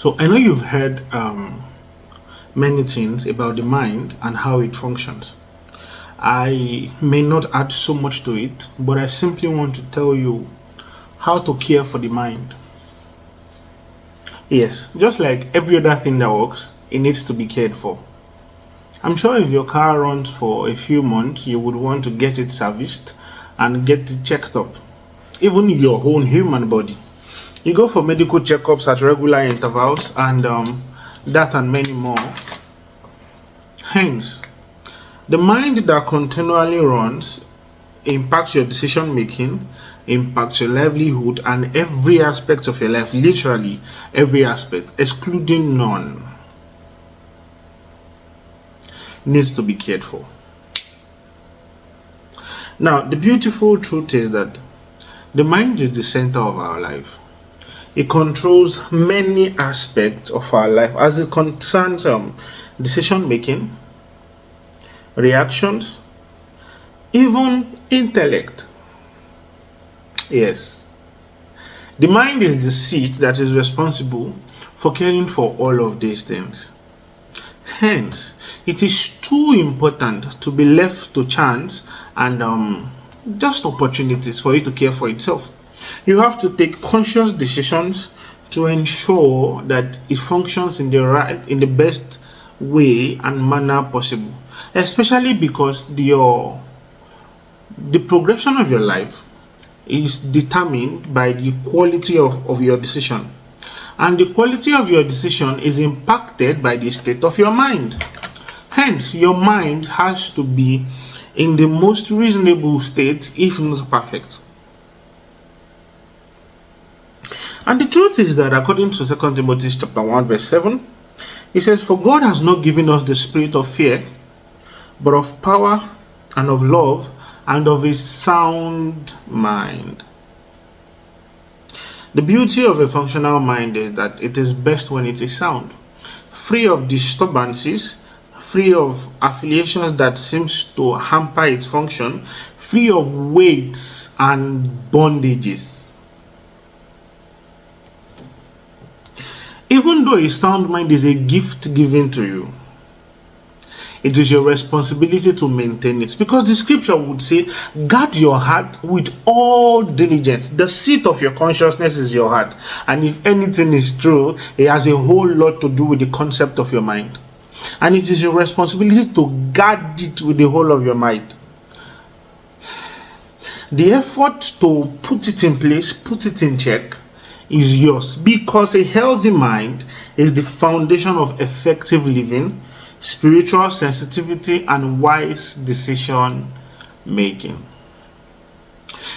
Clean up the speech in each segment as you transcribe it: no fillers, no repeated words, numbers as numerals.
So I know you've heard many things about the mind and how it functions. I may not add so much to it, but I simply want to tell you how to care for the mind. Yes, just like every other thing that works, it needs to be cared for. I'm sure if your car runs for a few months, you would want to get it serviced and get it checked up. Even your own human body. You go for medical checkups at regular intervals and that and many more. Hence, the mind that continually runs impacts your decision making, impacts your livelihood, and every aspect of your life, literally every aspect, excluding none, needs to be cared for. Now, the beautiful truth is that the mind is the center of our life. It controls many aspects of our life as it concerns decision making, reactions, even intellect. Yes, the mind is the seat that is responsible for caring for all of these things. Hence, it is too important to be left to chance and just opportunities for it to care for itself. You have to take conscious decisions to ensure that it functions in the best way and manner possible. Especially because the progression of your life is determined by the quality of your decision. And the quality of your decision is impacted by the state of your mind. Hence, your mind has to be in the most reasonable state, if not perfect. And the truth is that according to 2 Timothy chapter 1 verse 7, it says, "For God has not given us the spirit of fear, but of power and of love and of a sound mind." The beauty of a functional mind is that it is best when it is sound, free of disturbances, free of affiliations that seems to hamper its function, free of weights and bondages. Even though a sound mind is a gift given to you, it is your responsibility to maintain it, because the scripture would say, guard your heart with all diligence. The seat of your consciousness is your heart, and if anything is true, it has a whole lot to do with the concept of your mind, and it is your responsibility to guard it with the whole of your might. The effort to put it in place, put it in check, is yours, because a healthy mind is the foundation of effective living, spiritual sensitivity, and wise decision making.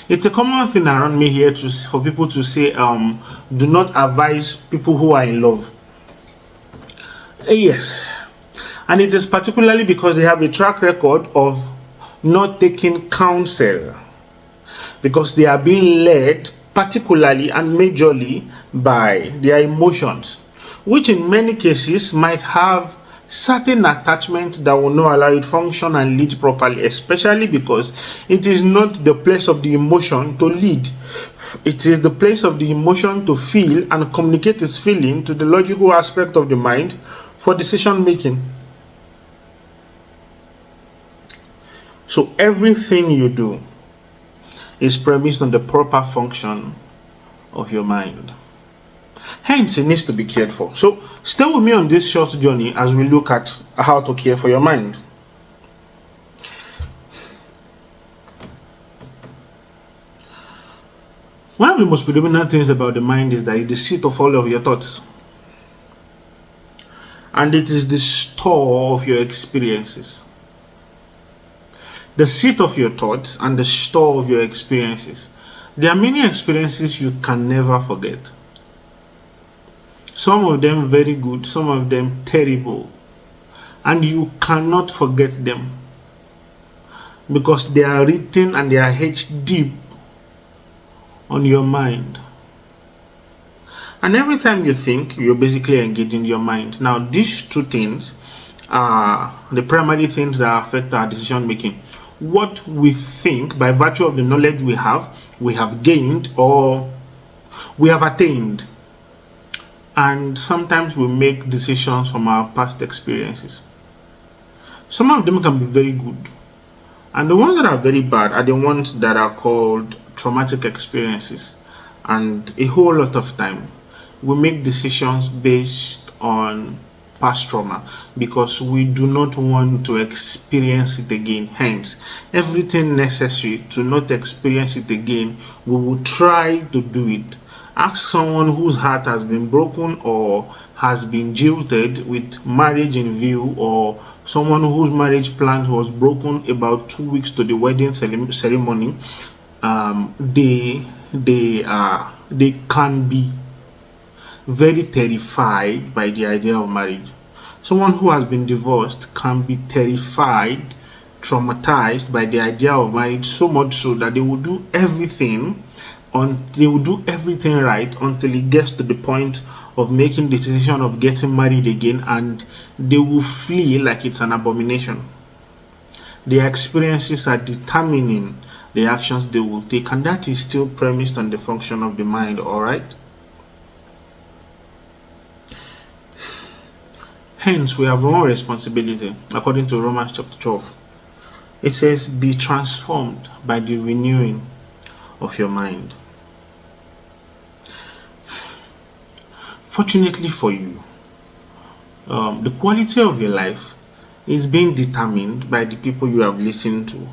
It's a common thing around me here for people to say, do not advise people who are in love. Yes, and it is particularly because they have a track record of not taking counsel, because they are being led particularly and majorly by their emotions, which in many cases might have certain attachments that will not allow it function and lead properly, especially because it is not the place of the emotion to lead. It is the place of the emotion to feel and communicate its feeling to the logical aspect of the mind for decision making. So everything you do is premised on the proper function of your mind. Hence, it needs to be cared for. So, stay with me on this short journey as we look at how to care for your mind. One of the most predominant things about the mind is that it's the seat of all of your thoughts. And it is the store of your experiences. The seat of your thoughts and the store of your experiences. There are many experiences you can never forget. Some of them very good, some of them terrible. And you cannot forget them, because they are written and they are etched deep on your mind. And every time you think, you're basically engaging your mind. Now, these two things are the primary things that affect our decision making. What we think by virtue of the knowledge we have gained, or we have attained. and sometimes we make decisions from our past experiences. Some of them can be very good, and the ones that are very bad are the ones that are called traumatic experiences. And a whole lot of time we make decisions based on past trauma because we do not want to experience it again. Hence, everything necessary to not experience it again, we will try to do it. Ask someone whose heart has been broken or has been jilted with marriage in view, or someone whose marriage plan was broken about 2 weeks to the wedding ceremony. They can be very terrified by the idea of marriage. Someone who has been divorced can be terrified, traumatized by the idea of marriage, so much so that they will do everything right until it gets to the point of making the decision of getting married again, and they will flee like it's an abomination. Their experiences are determining the actions they will take, and that is still premised on the function of the mind. All right. Hence, we have one responsibility, according to Romans chapter 12. It says, be transformed by the renewing of your mind. Fortunately for you, the quality of your life is being determined by the people you have listened to.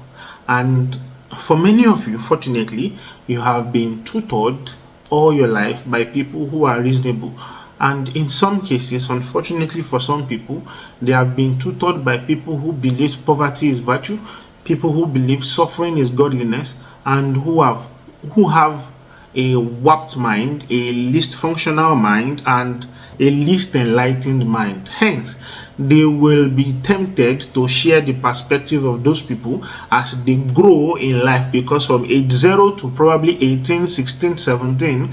And for many of you, fortunately, you have been tutored all your life by people who are reasonable. And in some cases, unfortunately for some people, they have been tutored by people who believe poverty is virtue, people who believe suffering is godliness, and who have a warped mind, a least functional mind, and a least enlightened mind. Hence, they will be tempted to share the perspective of those people as they grow in life, because from age 0 to probably 18, 16, 17,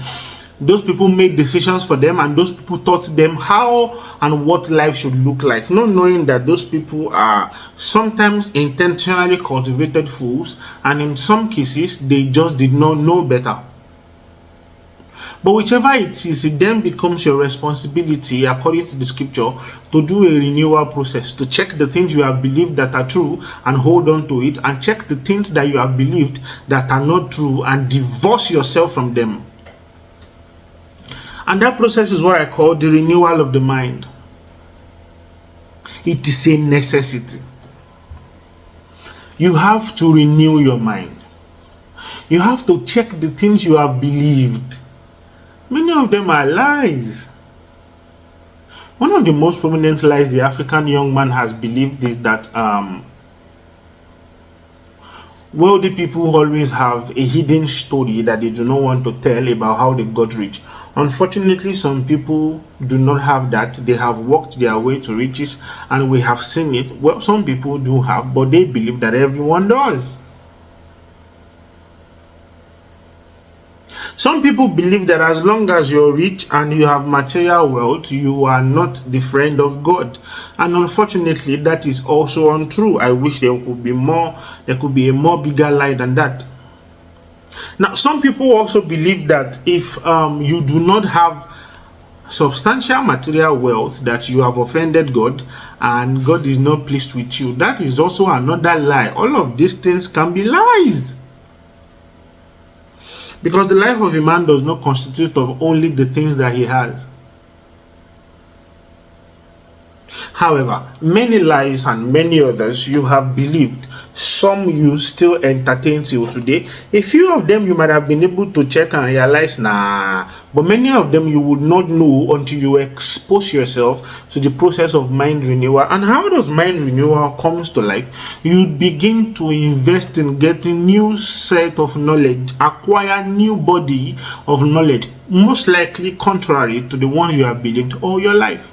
those people made decisions for them, and those people taught them how and what life should look like, not knowing that those people are sometimes intentionally cultivated fools, and in some cases they just did not know better. But whichever it is, it then becomes your responsibility, according to the scripture, to do a renewal process, to check the things you have believed that are true and hold on to it, and check the things that you have believed that are not true and divorce yourself from them. And that process is what I call the renewal of the mind. It is a necessity. You have to renew your mind. You have to check the things you have believed. Many of them are lies. One of the most prominent lies the African young man has believed is that wealthy people always have a hidden story that they do not want to tell about how they got rich. Unfortunately, some people do not have that. They have worked their way to riches, and we have seen it. Well, some people do have, but they believe that everyone does. Some people believe that as long as you're rich and you have material wealth, you are not the friend of God. And unfortunately, that is also untrue. I wish there could be a more bigger lie than that. Now, some people also believe that if you do not have substantial material wealth, that you have offended God and God is not pleased with you. That is also another lie. All of these things can be lies. Because the life of a man does not constitute of only the things that he has. However, many lies and many others you have believed, some you still entertain till today. A few of them you might have been able to check and realize, but many of them you would not know until you expose yourself to the process of mind renewal. And how does mind renewal comes to life? You begin to invest in getting new set of knowledge, acquire new body of knowledge, most likely contrary to the ones you have believed all your life.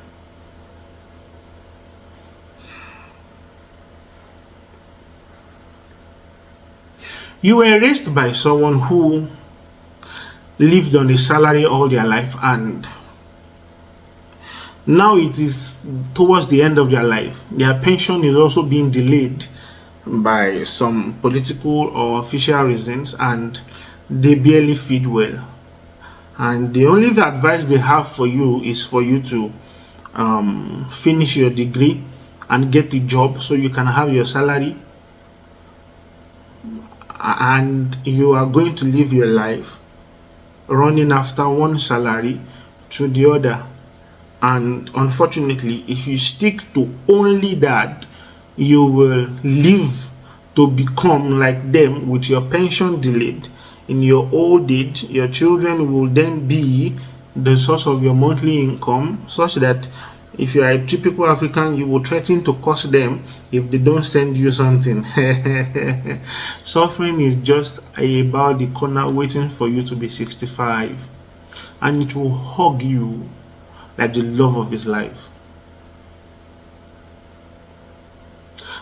You were raised by someone who lived on a salary all their life, and now it is towards the end of their life. Their pension is also being delayed by some political or official reasons, and they barely feed well. and the only advice they have for you is for you to finish your degree and get a job so you can have your salary, and you are going to live your life running after one salary to the other. And unfortunately, if you stick to only that, you will live to become like them with your pension delayed. In your old age, your children will then be the source of your monthly income, such that if you are a typical African, you will threaten to curse them if they don't send you something. Suffering is just about the corner waiting for you to be 65, and it will hug you like the love of his life.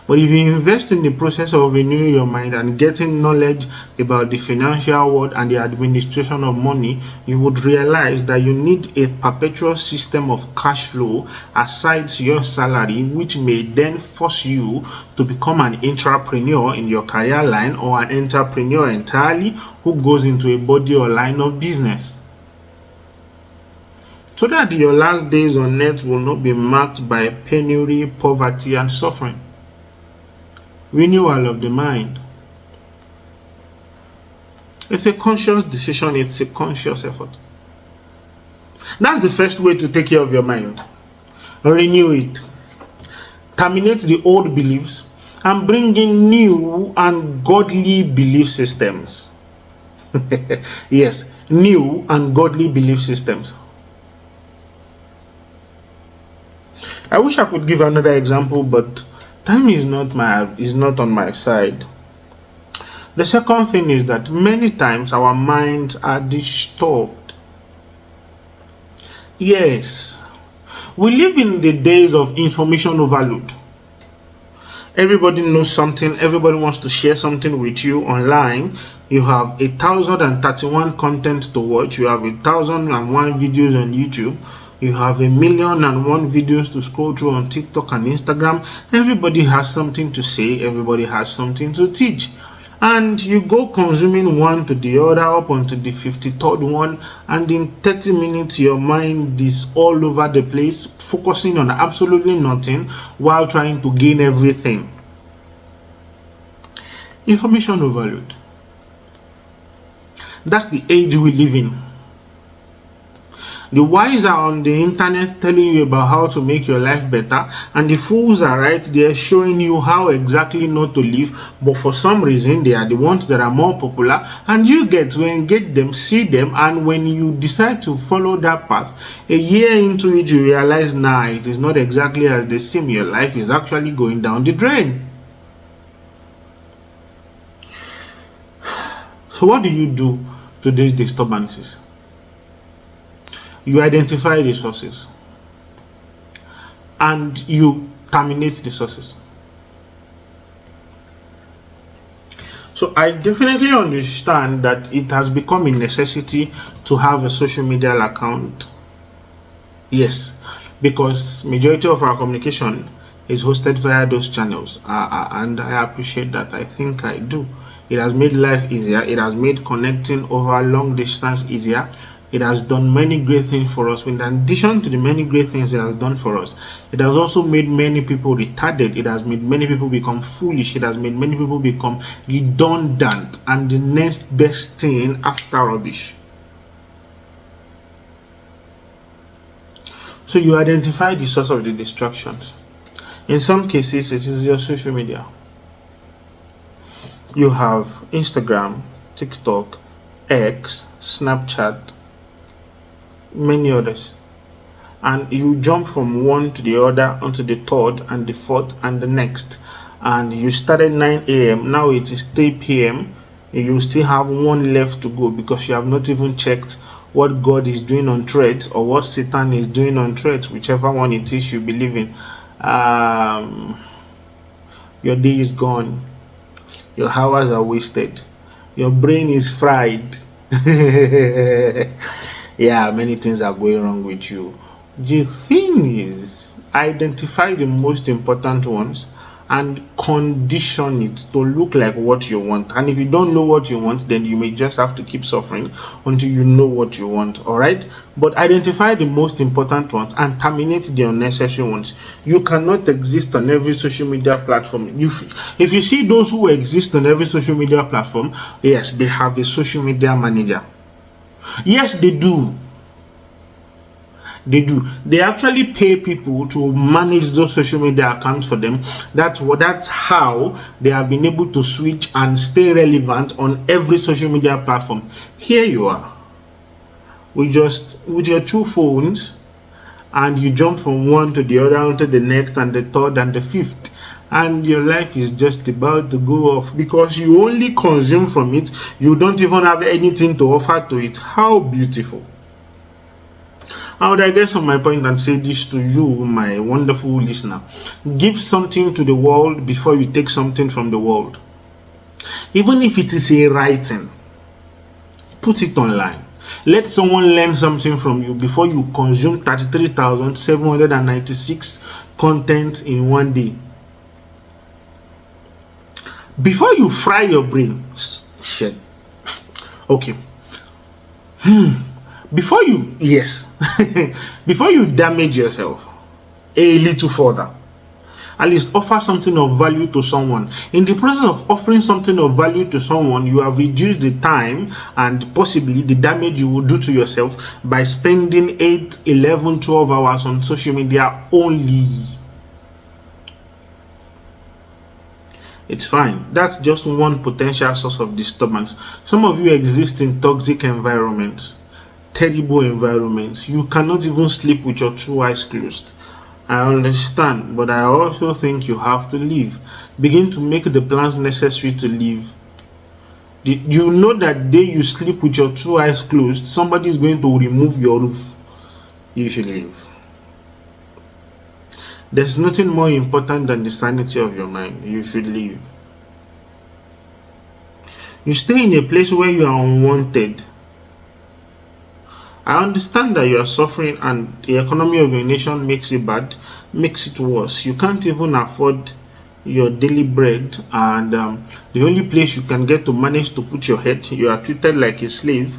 But if you invest in the process of renewing your mind and getting knowledge about the financial world and the administration of money, you would realize that you need a perpetual system of cash flow aside your salary, which may then force you to become an entrepreneur in your career line, or an entrepreneur entirely who goes into a body or line of business, so that your last days on earth will not be marked by penury, poverty, and suffering. Renewal of the mind. It's a conscious decision, it's a conscious effort. That's the first way to take care of your mind. Renew it. Terminate the old beliefs and bring in new and godly belief systems. Yes, new and godly belief systems. I wish I could give another example, but time is not on my side. The second thing is that many times our minds are disturbed. Yes, we live in the days of information overload. Everybody knows something, everybody wants to share something with you online. You have 1,031 content to watch, you have 1,001 videos on YouTube. You have 1,000,001 videos to scroll through on TikTok and Instagram. Everybody has something to say. Everybody has something to teach. And you go consuming one to the other up until the 53rd one. And in 30 minutes, your mind is all over the place, focusing on absolutely nothing while trying to gain everything. Information overload. That's the age we live in. The wise are on the internet telling you about how to make your life better, and the fools are right there showing you how exactly not to live, but for some reason they are the ones that are more popular, and you get to engage them, see them, and when you decide to follow that path, a year into it you realize, nah, it is not exactly as they seem. Your life is actually going down the drain. So what do you do to these disturbances? You identify the sources and you terminate the sources. So I definitely understand that it has become a necessity to have a social media account. Yes, because majority of our communication is hosted via those channels, and I appreciate that. I think I do. It has made life easier. It has made connecting over long distance easier. It has done many great things for us. In addition to the many great things it has done for us, it has also made many people retarded. It has made many people become foolish. It has made many people become redundant and the next best thing after rubbish. So you identify the source of the distractions. In some cases, it is your social media. You have Instagram, TikTok, X, Snapchat, many others, and you jump from one to the other onto the third and the fourth and the next, and you started 9 a.m. now it is 3 p.m. you still have one left to go because you have not even checked what God is doing on Threads or what Satan is doing on Threads, whichever one it is you believe in. Your day is gone, your hours are wasted, your brain is fried. Yeah, many things are going wrong with you. The thing is, identify the most important ones and condition it to look like what you want. And if you don't know what you want, then you may just have to keep suffering until you know what you want. All right, but identify the most important ones and terminate the unnecessary ones. You cannot exist on every social media platform. If you see those who exist on every social media platform, yes, they have a social media manager. Yes, they do. They actually pay people to manage those social media accounts for them. That's how they have been able to switch and stay relevant on every social media platform. Here you are with your two phones, and you jump from one to the other, onto the next and the third and the fifth, and your life is just about to go off because you only consume from it. You don't even have anything to offer to it. How beautiful. I would digress on my point and say this to you, my wonderful listener. Give something to the world before you take something from the world. Even if it is a writing, put it online. Let someone learn something from you before you consume 33,796 content in one day. Before you fry your brain, shit. Okay. Before you before you damage yourself a little further, at least offer something of value to someone. In the process of offering something of value to someone, you have reduced the time and possibly the damage you will do to yourself by spending 8, 11, 12 hours on social media only. It's fine. That's just one potential source of disturbance. Some of you exist in toxic environments, terrible environments. You cannot even sleep with your two eyes closed. I understand, but I also think you have to leave. Begin to make the plans necessary to leave. You know that day you sleep with your two eyes closed, somebody is going to remove your roof. You should leave. There's nothing more important than the sanity of your mind. You should leave. You stay in a place where you are unwanted. I understand that you are suffering and the economy of your nation makes it bad, makes it worse. You can't even afford your daily bread, and the only place you can get to manage to put your head, you are treated like a slave.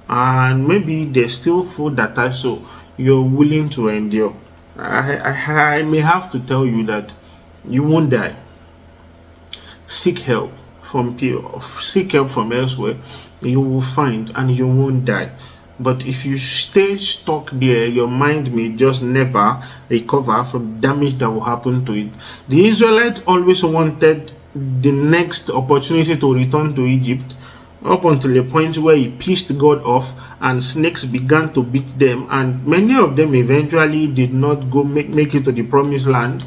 And maybe there's still food that also you're willing to endure. I may have to tell you that you won't die. Seek help from people, seek help from elsewhere. You will find, and you won't die. But if you stay stuck there, your mind may just never recover from damage that will happen to it. The Israelites always wanted the next opportunity to return to Egypt, up until a point where he pissed God off and snakes began to beat them, and many of them eventually did not go make it to the promised land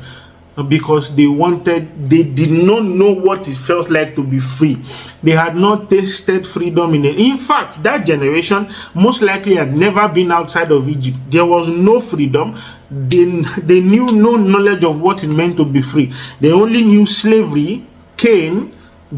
because they did not know what it felt like to be free. They had not tasted freedom in fact, that generation most likely had never been outside of Egypt. There was no freedom. They knew no knowledge of what it meant to be free. They only knew slavery, cane,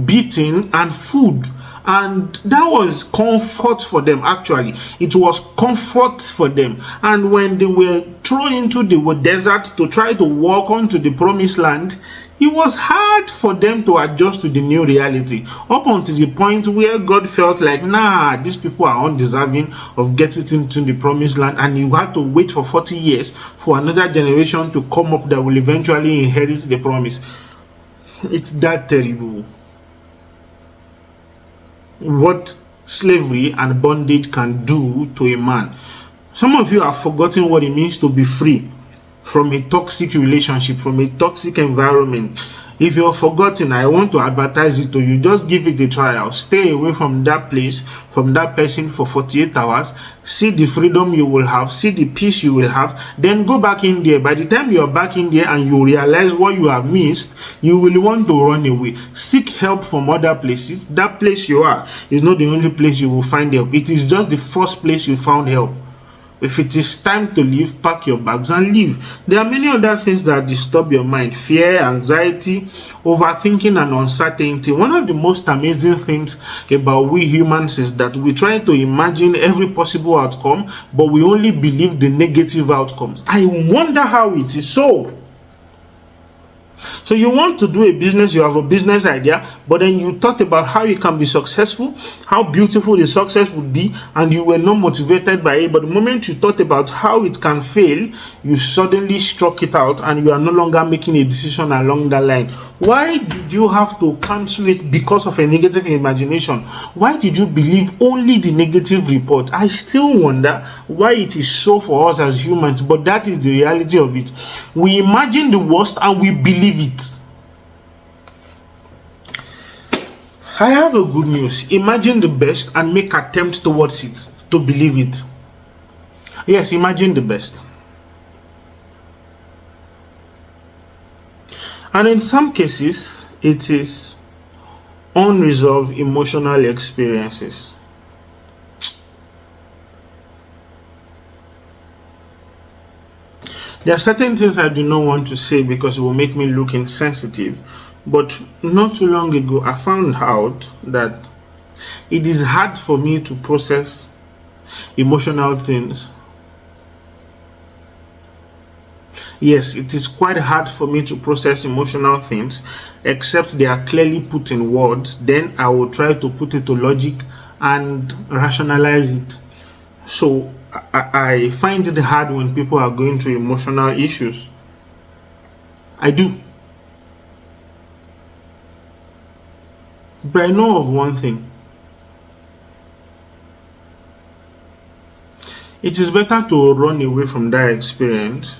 beating, and food. And that was comfort for them. Actually, it was comfort for them. And when they were thrown into the desert to try to walk onto the promised land, it was hard for them to adjust to the new reality, up until the point where God felt like, nah, these people are undeserving of getting into the promised land, and you had to wait for 40 years for another generation to come up that will eventually inherit the promise. It's that terrible. What slavery and bondage can do to a man. Some of you have forgotten what it means to be free from a toxic relationship, from a toxic environment. If you're forgotten, I want to advertise it to you. Just give it a trial. Stay away from that place, from that person for 48 hours. See the freedom you will have. See the peace you will have. Then go back in there. By the time you're back in there and you realize what you have missed, you will want to run away. Seek help from other places. That place you are is not the only place you will find help. It is just the first place you found help. If it is time to leave, pack your bags and leave. There are many other things that disturb your mind: fear, anxiety, overthinking, and uncertainty. One of the most amazing things about we humans is that we try to imagine every possible outcome, but we only believe the negative outcomes. I wonder how it is so. So you want to do a business, you have a business idea, but then you thought about how it can be successful, how beautiful the success would be, and you were not motivated by it. But the moment you thought about how it can fail, you suddenly struck it out and you are no longer making a decision along that line. Why did you have to cancel it because of a negative imagination? Why did you believe only the negative report? I still wonder why it is so for us as humans, but that is the reality of it. We imagine the worst and we believe it. I have a good news. Imagine the best and make attempt towards it to believe it. Yes, imagine the best. And in some cases, it is unresolved emotional experiences. There are certain things I do not want to say because it will make me look insensitive. But not too long ago, I found out that it is hard for me to process emotional things. Yes, it is quite hard for me to process emotional things, except they are clearly put in words. Then I will try to put it to logic and rationalize it. So I find it hard when people are going through emotional issues. I do. But I know of one thing. It is better to run away from that experience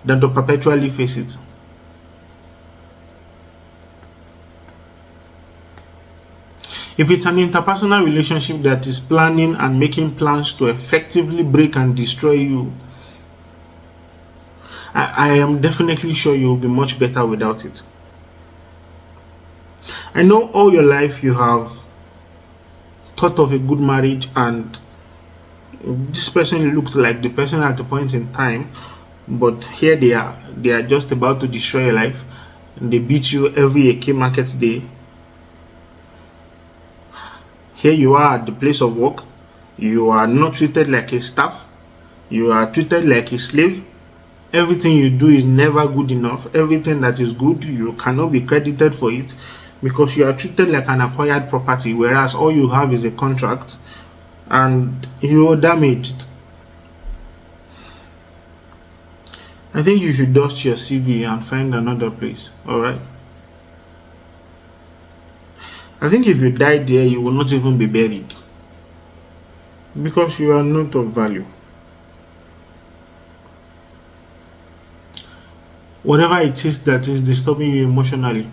than to perpetually face it. If it's an interpersonal relationship that is planning and making plans to effectively break and destroy you, I am definitely sure you'll be much better without it. I know all your life you have thought of a good marriage and this person looks like the person at a point in time, but here they are just about to destroy your life and they beat you every AK market day. Here you are at the place of work, you are not treated like a staff, you are treated like a slave. Everything you do is never good enough. Everything that is good, you cannot be credited for it because you are treated like an acquired property, whereas all you have is a contract and you are damaged. I think you should dust your CV and find another place, alright? I think if you die there, you will not even be buried because you are not of value. Whatever it is that is disturbing you emotionally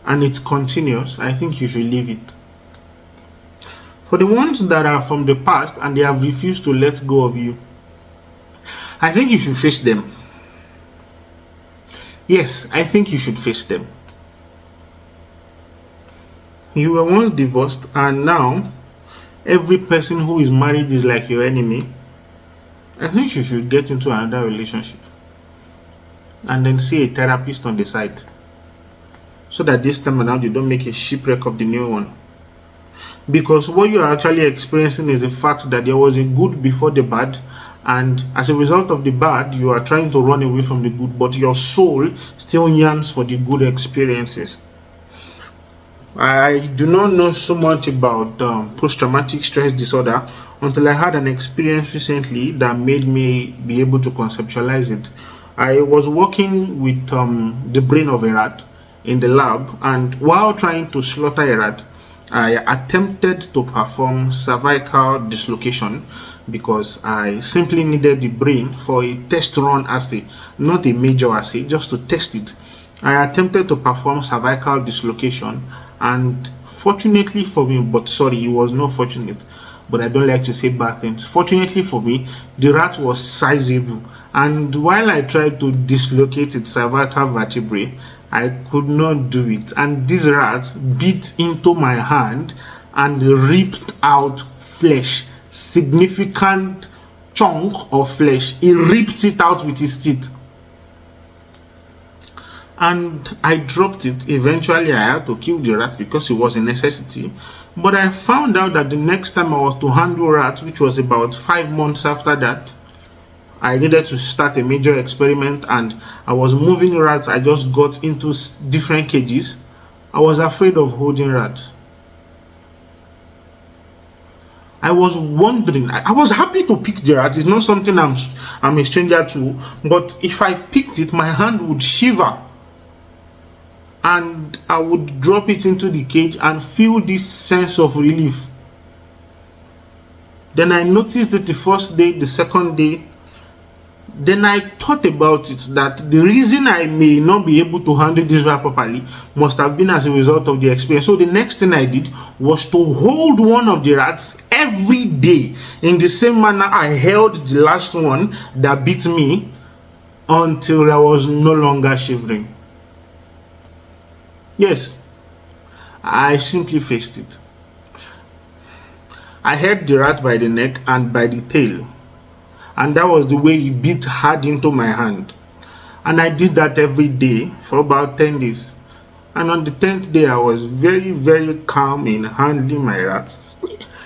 and it's continuous, I think you should leave it. For the ones that are from the past and they have refused to let go of you, I think you should face them. Yes, I think you should face them. You were once divorced and now every person who is married is like your enemy. I think you should get into another relationship and then see a therapist on the side so that this time around you don't make a shipwreck of the new one. Because what you are actually experiencing is the fact that there was a good before the bad, and as a result of the bad, you are trying to run away from the good, but your soul still yearns for the good experiences. I do not know so much about post-traumatic stress disorder until I had an experience recently that made me be able to conceptualize it. I was working with the brain of a rat in the lab, and while trying to slaughter a rat, I attempted to perform cervical dislocation because I simply needed the brain for a test run assay, not a major assay, just to test it. I attempted to perform cervical dislocation, and fortunately for me, but sorry, it was not fortunate, but I don't like to say bad things. Fortunately for me, the rat was sizable, and while I tried to dislocate its cervical vertebrae, I could not do it, and this rat bit into my hand and ripped out flesh, significant chunk of flesh. He ripped it out with his teeth. And I dropped it. Eventually I had to kill the rat because it was a necessity. But I found out that the next time I was to handle rats, which was about 5 months after that, I needed to start a major experiment, and I was moving rats. I just got into different cages. I was afraid of holding rats. I was wondering. I was happy to pick the rat. It's not something I'm a stranger to. But if I picked it, my hand would shiver, and I would drop it into the cage and feel this sense of relief. Then I noticed it the first day, the second day. Then I thought about it, that the reason I may not be able to handle this rat properly must have been as a result of the experience. So the next thing I did was to hold one of the rats every day in the same manner I held the last one that beat me, until I was no longer shivering. Yes, I simply faced it. I held the rat by the neck and by the tail, and that was the way he bit hard into my hand. And I did that every day for about 10 days. And on the 10th day, I was very, very calm in handling my rats,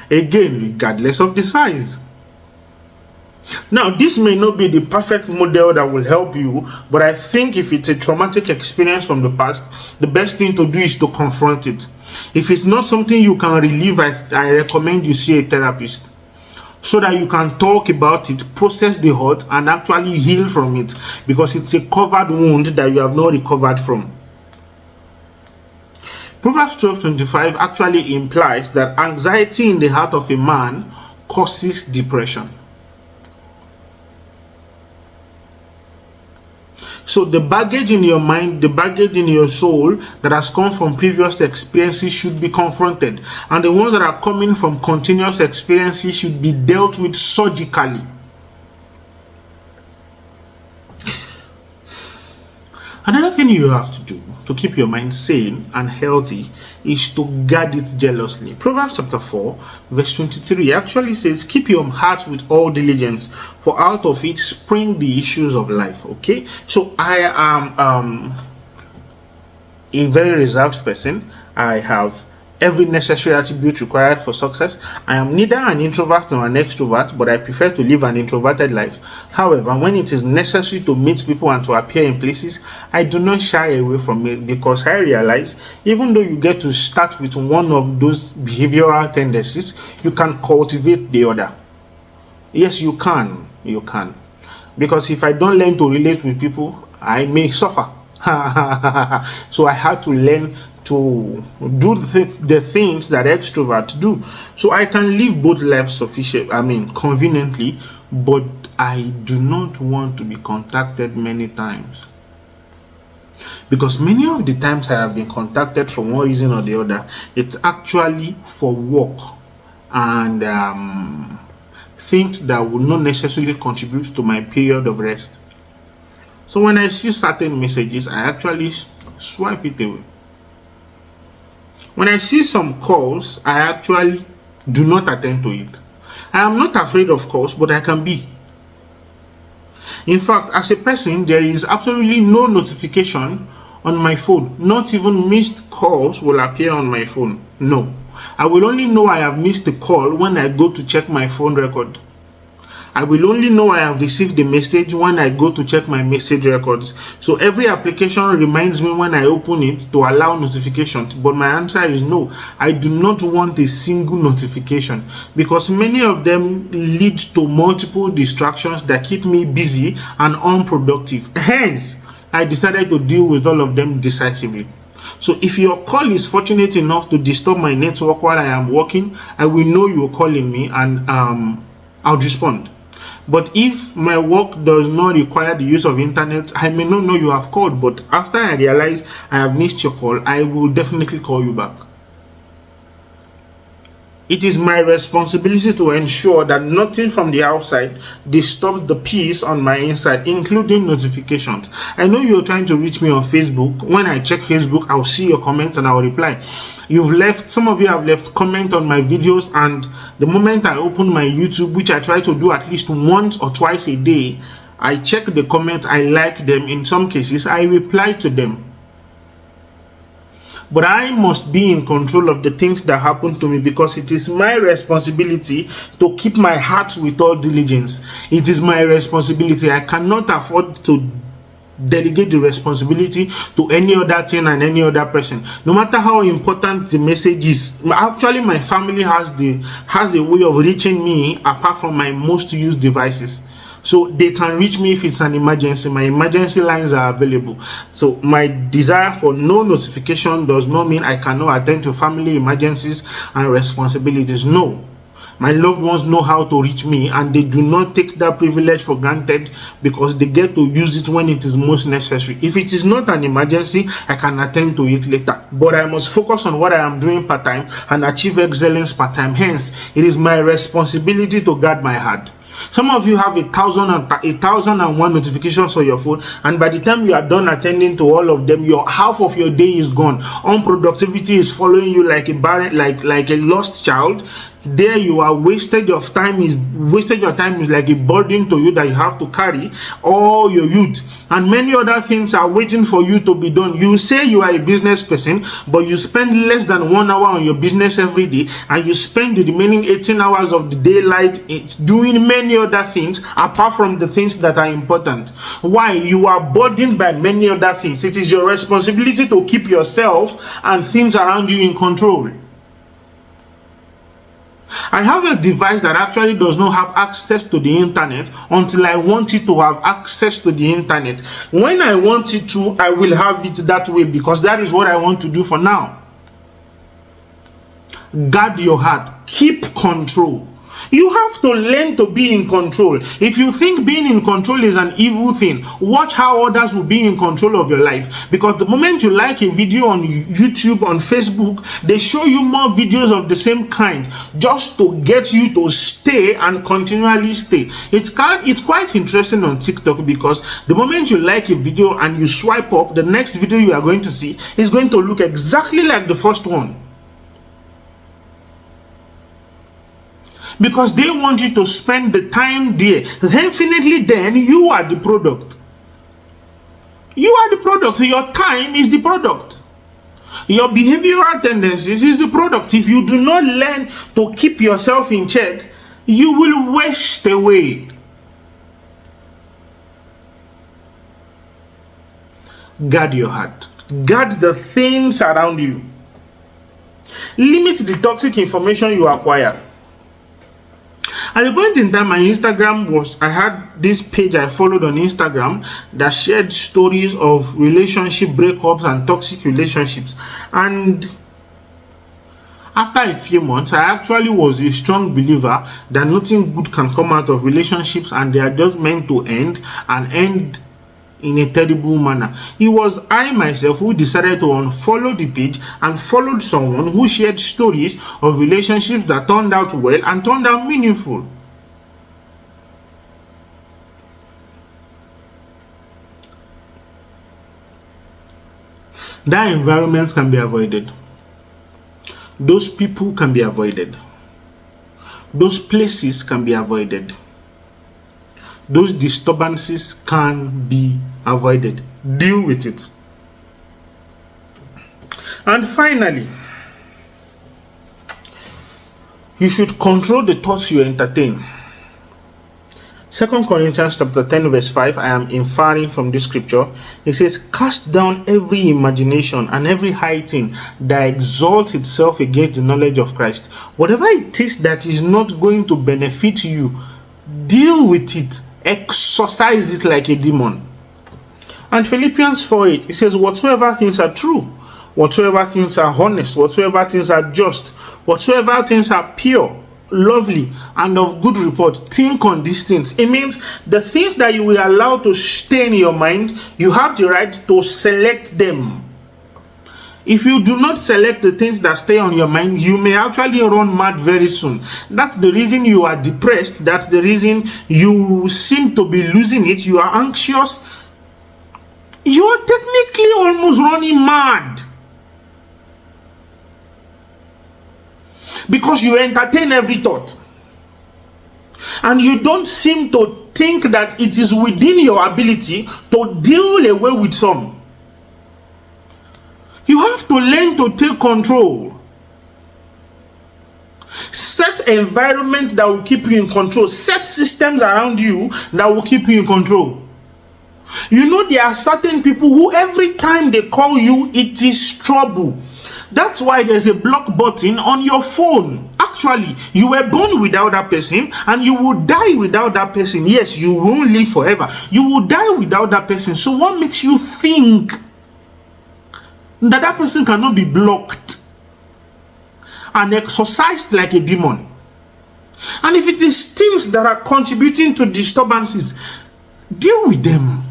again, regardless of the size. Now, this may not be the perfect model that will help you, but I think if it's a traumatic experience from the past, the best thing to do is to confront it. If it's not something you can relieve, I recommend you see a therapist, so that you can talk about it, process the hurt, and actually heal from it, because it's a covered wound that you have not recovered from. Proverbs 12:25 actually implies that anxiety in the heart of a man causes depression. So the baggage in your mind, the baggage in your soul that has come from previous experiences should be confronted. And the ones that are coming from continuous experiences should be dealt with surgically. Another thing you have to do to keep your mind sane and healthy is to guard it jealously. Proverbs chapter 4, verse 23 actually says, keep your heart with all diligence, for out of it spring the issues of life. Okay, so I am a very reserved person. I have every necessary attribute required for success. I am neither an introvert nor an extrovert, but I prefer to live an introverted life. However, when it is necessary to meet people and to appear in places, I do not shy away from it, because I realize even though you get to start with one of those behavioral tendencies, you can cultivate the other. Yes, you can. You can. Because if I don't learn to relate with people, I may suffer. So I had to learn to do the things that extroverts do. So I can live both lives conveniently, but I do not want to be contacted many times. Because many of the times I have been contacted for one reason or the other, it's actually for work and things that would not necessarily contribute to my period of rest. So when I see certain messages, I actually swipe it away. When I see some calls, I actually do not attend to it. I am not afraid of calls, but I can be. In fact, as a person, there is absolutely no notification on my phone. Not even missed calls will appear on my phone. No. I will only know I have missed a call when I go to check my phone record. I will only know I have received the message when I go to check my message records. So every application reminds me when I open it to allow notifications. But my answer is no. I do not want a single notification, because many of them lead to multiple distractions that keep me busy and unproductive. Hence, I decided to deal with all of them decisively. So if your call is fortunate enough to disturb my network while I am working, I will know you're calling me, and I'll respond. But if my work does not require the use of internet, I may not know you have called, but after I realize I have missed your call, I will definitely call you back. It is my responsibility to ensure that nothing from the outside disturbs the peace on my inside, including notifications. I know you're trying to reach me on Facebook. When I check Facebook, I'll see your comments and I'll reply. Some of you have left comment on my videos, and the moment I open my YouTube, which I try to do at least once or twice a day, I check the comments, I like them. In some cases, I reply to them. But I must be in control of the things that happen to me, because it is my responsibility to keep my heart with all diligence. It is my responsibility. I cannot afford to delegate the responsibility to any other thing and any other person, no matter how important the message is. Actually, my family has a way of reaching me apart from my most used devices. So they can reach me if it's an emergency. My emergency lines are available. So my desire for no notification does not mean I cannot attend to family emergencies and responsibilities. No. My loved ones know how to reach me, and they do not take that privilege for granted, because they get to use it when it is most necessary. If it is not an emergency, I can attend to it later. But I must focus on what I am doing part-time and achieve excellence part-time. Hence, it is my responsibility to guard my heart. Some of you have 1,001 notifications on your phone, and by the time you are done attending to all of them, your half of your day is gone. Unproductivity is following you like a lost child. There you are, wasted your time is like a burden to you that you have to carry all your youth, and many other things are waiting for you to be done. You say you are a business person, but you spend less than 1 hour on your business every day, and you spend the remaining 18 hours of the daylight doing many other things apart from the things that are important. Why? You are burdened by many other things. It is your responsibility to keep yourself and things around you in control. I have a device that actually does not have access to the internet until I want it to have access to the internet. When I want it to, I will have it that way, because that is what I want to do for now. Guard your heart. Keep control. You have to learn to be in control. If you think being in control is an evil thing, watch how others will be in control of your life. Because the moment you like a video on YouTube, on Facebook, they show you more videos of the same kind just to get you to stay and continually stay. It's quite interesting on TikTok, because the moment you like a video and you swipe up, the next video you are going to see is going to look exactly like the first one. Because they want you to spend the time there. Definitely then you are the product. You are the product. Your time is the product. Your behavioral tendencies is the product. If you do not learn to keep yourself in check, you will waste away. Guard your heart. Guard the things around you. Limit the toxic information you acquire. At the point in time, my Instagram I had this page I followed on Instagram that shared stories of relationship breakups and toxic relationships. And after a few months, I actually was a strong believer that nothing good can come out of relationships, and they are just meant to end, and end in a terrible manner. It was I myself who decided to unfollow the page and followed someone who shared stories of relationships that turned out well and turned out meaningful. That environment can be avoided. Those people can be avoided. Those places can be avoided. Those disturbances can be avoided. Deal with it. And finally, you should control the thoughts you entertain. 2 Corinthians chapter 10 verse 5, I am inferring from this scripture. It says, cast down every imagination and every high thing that exalts itself against the knowledge of Christ. Whatever it is that is not going to benefit you, deal with it. Exorcise it like a demon. And Philippians 4:8, it says, whatsoever things are true, whatsoever things are honest, whatsoever things are just, whatsoever things are pure, lovely, and of good report, think on these things. It means the things that you will allow to stay in your mind, you have the right to select them. If you do not select the things that stay on your mind, you may actually run mad very soon. That's the reason you are depressed. That's the reason you seem to be losing it. You are anxious. You are technically almost running mad. Because you entertain every thought. And you don't seem to think that it is within your ability to deal away with some. You have to learn to take control. Set environment that will keep you in control. Set systems around you that will keep you in control. You know, there are certain people who every time they call you, it is trouble. That's why there's a block button on your phone. Actually, you were born without that person and you will die without that person. Yes, you won't live forever. You will die without that person. So what makes you think that that person cannot be blocked and exorcised like a demon? And if it is things that are contributing to disturbances, deal with them.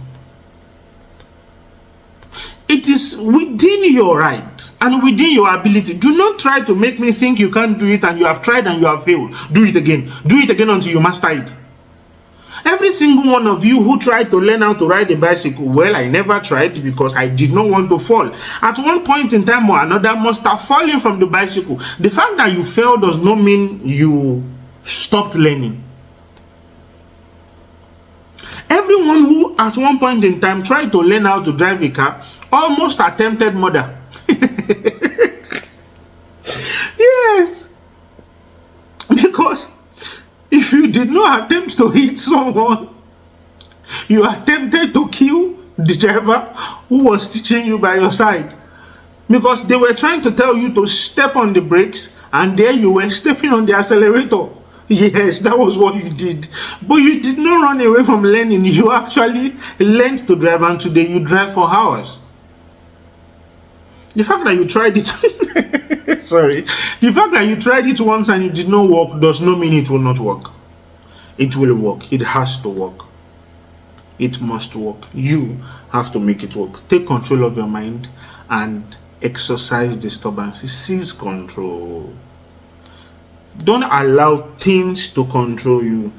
It is within your right and within your ability. Do not try to make me think you can't do it and you have tried and you have failed. Do it again. Do it again until you master it. Every single one of you who tried to learn how to ride a bicycle, well, I never tried because I did not want to fall. At one point in time or another, must have fallen from the bicycle. The fact that you fell does not mean you stopped learning. Everyone who at one point in time tried to learn how to drive a car almost attempted murder. Yes. Because if you did not attempt to hit someone, you attempted to kill the driver who was teaching you by your side. Because they were trying to tell you to step on the brakes and there you were stepping on the accelerator. Yes, that was what you did. But you did not run away from learning. You actually learned to drive and today you drive for hours. The fact that you tried it the fact that you tried it once and it did not work does not mean it will not work. It will work. It has to work. It must work. You have to make it work. Take control of your mind and exercise disturbances. Seize control. Don't allow things to control you.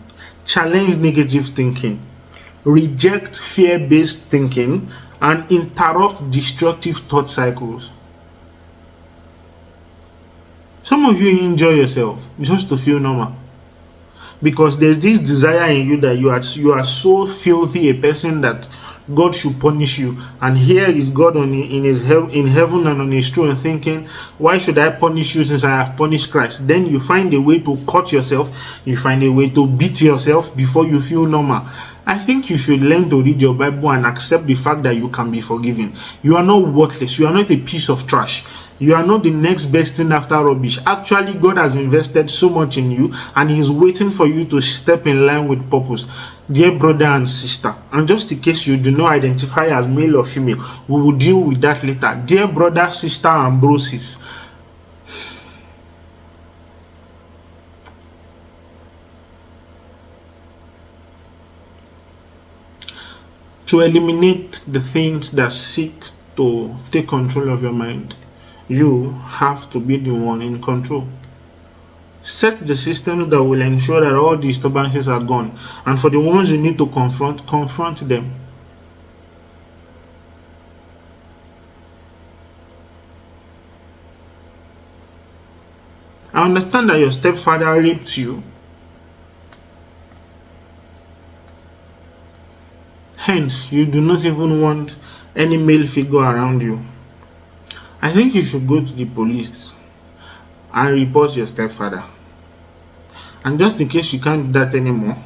Challenge negative thinking. Reject fear-based thinking and interrupt destructive thought cycles. Some of you enjoy yourself just to feel normal. Because there's this desire in you that you are so filthy a person that God should punish you. And here is God in heaven and on his throne thinking, why should I punish you since I have punished Christ? Then you find a way to cut yourself. You find a way to beat yourself before you feel normal. I think you should learn to read your Bible and accept the fact that you can be forgiven. You are not worthless. You are not a piece of trash. You are not the next best thing after rubbish. Actually, God has invested so much in you and he is waiting for you to step in line with purpose. Dear brother and sister, and just in case you do not identify as male or female, we will deal with that later. Dear brother, sister, and bro, sis, to eliminate the things that seek to take control of your mind, you have to be the one in control. Set the systems that will ensure that all disturbances are gone. And for the ones you need to confront them. I understand that your stepfather raped you. Hence, you do not even want any male figure around you. I think you should go to the police and report your stepfather. And just in case you can't do that anymore,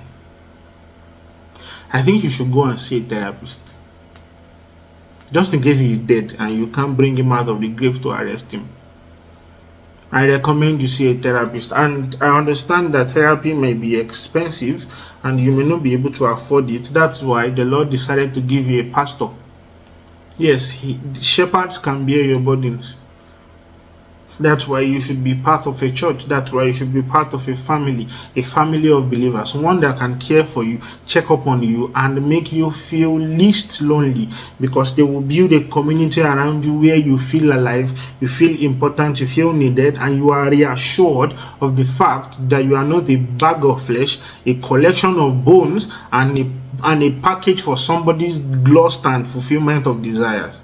I think you should go and see a therapist. Just in case he is dead and you can't bring him out of the grave to arrest him, I recommend you see a therapist. And I understand that therapy may be expensive and you may not be able to afford it. That's why the Lord decided to give you a pastor. Yes, shepherds can bear your burdens. That's why you should be part of a church. That's why you should be part of a family of believers, one that can care for you, check up on you, and make you feel least lonely, because they will build a community around you where you feel alive, you feel important, you feel needed, and you are reassured of the fact that you are not a bag of flesh, a collection of bones, and a package for somebody's lost and fulfillment of desires.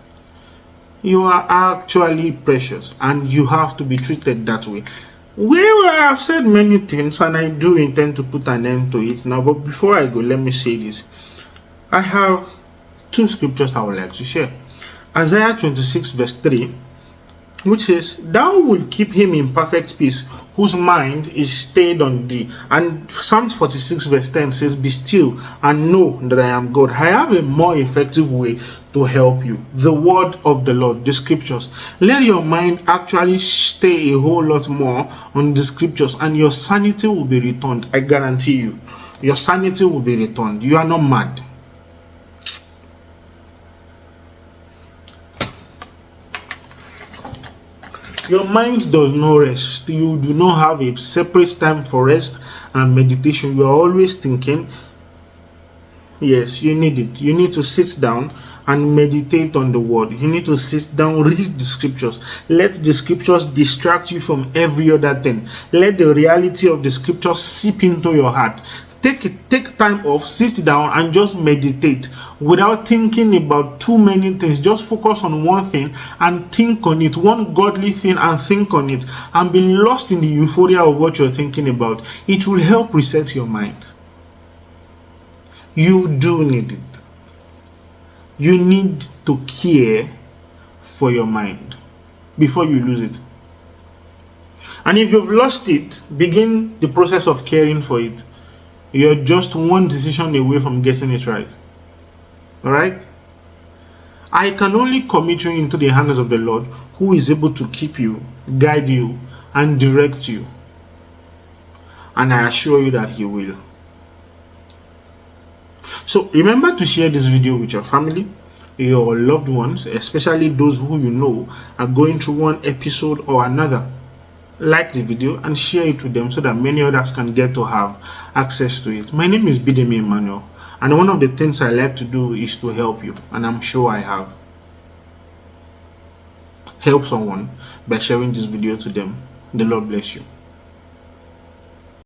You are actually precious and you have to be treated that way. Well, I have said many things and I do intend to put an end to it now, but before I go, let me say this. I have two scriptures I would like to share. Isaiah 26 verse 3 which says, "Thou wilt keep him in perfect peace, whose mind is stayed on thee." And Psalms 46 verse 10 says, "Be still and know that I am God." I have a more effective way to help you: the word of the Lord, the scriptures. Let your mind actually stay a whole lot more on the scriptures, and your sanity will be returned. I guarantee you, your sanity will be returned. You are not mad. Your mind does not rest. You do not have a separate time for rest and meditation. You are always thinking. Yes, you need it. You need to sit down and meditate on the word. You need to sit down, read the scriptures. Let the scriptures distract you from every other thing. Let the reality of the scriptures seep into your heart. Take time off, sit down and just meditate without thinking about too many things. Just focus on one thing and think on it, one godly thing, and think on it, and be lost in the euphoria of what you're thinking about. It will help reset your mind. You do need it. You need to care for your mind before you lose it. And if you've lost it, begin the process of caring for it. You're just one decision away from getting it right. Alright? I can only commit you into the hands of the Lord, who is able to keep you, guide you, and direct you. And I assure you that He will. So remember to share this video with your family, your loved ones, especially those who you know are going through one episode or another. Like the video and share it with them so that many others can get to have access to it. My name is Bidemi Emmanuel, and one of the things I like to do is to help you, and I'm sure I have. Help someone by sharing this video to them. The Lord bless you.